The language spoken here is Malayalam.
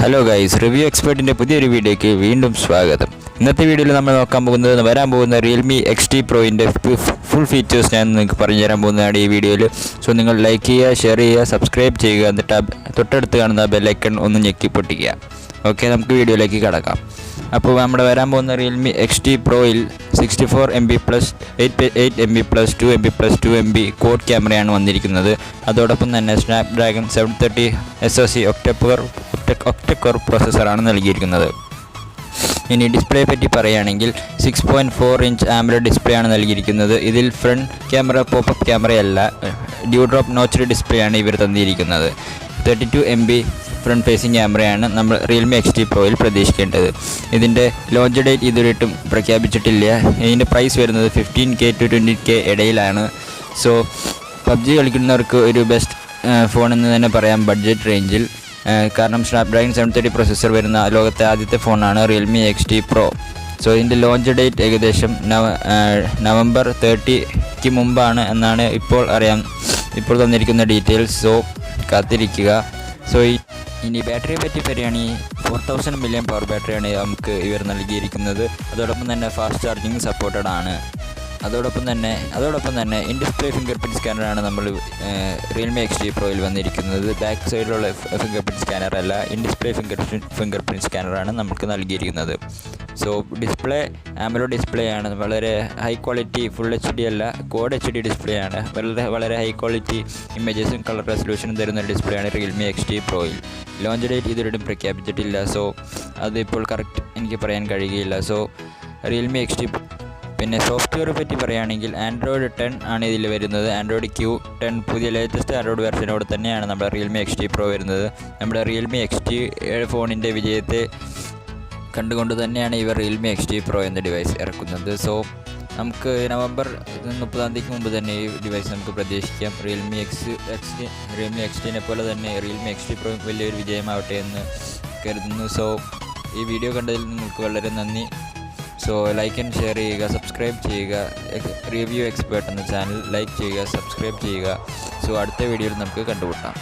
ഹലോ ഗൈസ്, റിവ്യൂ എക്സ്പേർട്ടിൻ്റെ പുതിയൊരു വീഡിയോയ്ക്ക് വീണ്ടും സ്വാഗതം. ഇന്നത്തെ വീഡിയോയിൽ നമ്മൾ നോക്കാൻ പോകുന്നത് വരാൻ പോകുന്ന Realme XT Proൻ്റെ ഫുൾ ഫീച്ചേഴ്സ് ഞാൻ നിങ്ങൾക്ക് പറഞ്ഞു തരാൻ പോകുന്നതാണ് ഈ വീഡിയോയിൽ. സോ നിങ്ങൾ ലൈക്ക് ചെയ്യുക, ഷെയർ ചെയ്യുക, സബ്സ്ക്രൈബ് ചെയ്യുക, എന്നിട്ട് തൊട്ടടുത്ത് കാണുന്ന ബെല്ലൈക്കൺ ഒന്ന് ഞെക്കി പൊട്ടിക്കുക. ഓക്കെ, നമുക്ക് വീഡിയോയിലേക്ക് കടക്കാം. അപ്പോൾ നമ്മുടെ വരാൻ പോകുന്ന Realme XT Proയിൽ 64MB plus 8MB plus 2MB plus 2MB code ക്യാമറയാണ് വന്നിരിക്കുന്നത്. അതോടൊപ്പം തന്നെ സ്നാപ്ഡ്രാഗൺ 730 SoC ഒക്ട-കോർ പ്രോസസ്സറാണ് നൽകിയിരിക്കുന്നത്. ഇനി ഡിസ്പ്ലേ പറ്റി പറയുകയാണെങ്കിൽ 6.4 ഇഞ്ച് AMOLED ഡിസ്പ്ലേ ആണ് നൽകിയിരിക്കുന്നത്. ഇതിൽ ഫ്രണ്ട് ക്യാമറ പോപ്പപ്പ് ക്യാമറയല്ല, ഡ്യൂ ഡ്രോപ്പ് നോച്ച്ഡ് ഡിസ്പ്ലേ ആണ് ഇവർ തന്നിരിക്കുന്നത്. 32MB ഫ്രണ്ട് ഫേസിംഗ് ക്യാമറയാണ് നമ്മൾ Realme XT Proയിൽ പ്രതീക്ഷിക്കേണ്ടത്. ഇതിൻ്റെ ലോഞ്ച് ഡേറ്റ് ഇതുവരെയായിട്ടും പ്രഖ്യാപിച്ചിട്ടില്ല. ഇതിൻ്റെ പ്രൈസ് വരുന്നത് 15K to 20K ഇടയിലാണ്. സോ പബ്ജി കളിക്കുന്നവർക്ക് ഒരു ബെസ്റ്റ് ഫോൺ എന്ന് തന്നെ പറയാം ബഡ്ജറ്റ് റേഞ്ചിൽ. കാരണം സ്നാപ്ഡ്രാഗൺ 730 പ്രോസസ്സർ വരുന്ന ലോകത്തെ ആദ്യത്തെ ഫോണാണ് Realme XT Pro. സോ ഇതിൻ്റെ ലോഞ്ച് ഡേറ്റ് ഏകദേശം നവംബർ 30ക്ക് മുമ്പാണ് എന്നാണ് ഇപ്പോൾ തന്നിരിക്കുന്ന ഡീറ്റെയിൽസ്. സോ കാത്തിരിക്കുക. സോ ഇനി ബാറ്ററിയെ പറ്റി പറയുകയാണെങ്കിൽ 4000 mAh പവർ ബാറ്ററിയാണ് നമുക്ക് ഇവർ നൽകിയിരിക്കുന്നത്. അതോടൊപ്പം തന്നെ ഫാസ്റ്റ് ചാർജിങ് സപ്പോർട്ടഡ് ആണ്. അതോടൊപ്പം തന്നെ ഇൻ ഡിസ്പ്ലേ ഫിംഗർ പ്രിൻറ്റ് സ്കാനറാണ് നമ്മൾ Realme XT Proയിൽ വന്നിരിക്കുന്നത്. ബാക്ക് സൈഡിലുള്ള ഫിംഗർ പ്രിൻറ്റ് സ്കാനർ അല്ല, ഇൻ ഡിസ്പ്ലേ ഫിംഗർ പ്രിൻറ്റ് സ്കാനറാണ് നമുക്ക് നൽകിയിരിക്കുന്നത്. സോ ഡിസ്പ്ലേ AMOLED ഡിസ്പ്ലേ ആണ്. വളരെ ഹൈ ക്വാളിറ്റി, ഫുൾ HD അല്ല, കോഡ് HD ഡിസ്പ്ലേ ആണ്. വളരെ ഹൈ ക്വാളിറ്റി ഇമേജസും കളർ റെസൊല്യൂഷനും തരുന്ന ഡിസ്പ്ലേ ആണ് Realme XT Proയിൽ. ലോഞ്ച് ഡേറ്റ് ഇതുവരെയും പ്രഖ്യാപിച്ചിട്ടില്ല. സോ അതിപ്പോൾ കറക്റ്റ് എനിക്ക് പറയാൻ കഴിയുകയില്ല. So Realme XT. പിന്നെ സോഫ്റ്റ്വെയർ പറ്റി പറയുകയാണെങ്കിൽ Android 10 ആണ് ഇതിൽ വരുന്നത്. Android Q10 പുതിയ ലേറ്റസ്റ്റ് ആൻഡ്രോയിഡ് വെർഷനോട് തന്നെയാണ് നമ്മുടെ Realme XT Pro വരുന്നത്. നമ്മുടെ Realme XT ഫോണിൻ്റെ വിജയത്തെ കണ്ടുകൊണ്ട് തന്നെയാണ് ഇവർ Realme XT Pro എന്ന ഡിവൈസ് ഇറക്കുന്നത്. സോ നമുക്ക് നവംബർ 30 മുമ്പ് തന്നെ ഈ ഡിവൈസ് നമുക്ക് പ്രതീക്ഷിക്കാം. Realme XTനെ പോലെ തന്നെ Realme XT Pro വലിയൊരു വിജയമാവട്ടെ എന്ന് കരുതുന്നു. സോ ഈ വീഡിയോ കണ്ടതിൽ നിങ്ങൾക്ക് വളരെ നന്ദി. സോ ലൈക്ക് ആൻഡ് ഷെയർ ചെയ്യുക, സബ്സ്ക്രൈബ് ചെയ്യുക. റിവ്യൂ എക്സ്പേർട്ട് എന്ന ചാനൽ ലൈക്ക് ചെയ്യുക, സബ്സ്ക്രൈബ് ചെയ്യുക. സോ അടുത്ത വീഡിയോയിൽ നമുക്ക് കണ്ടുമുട്ടാം.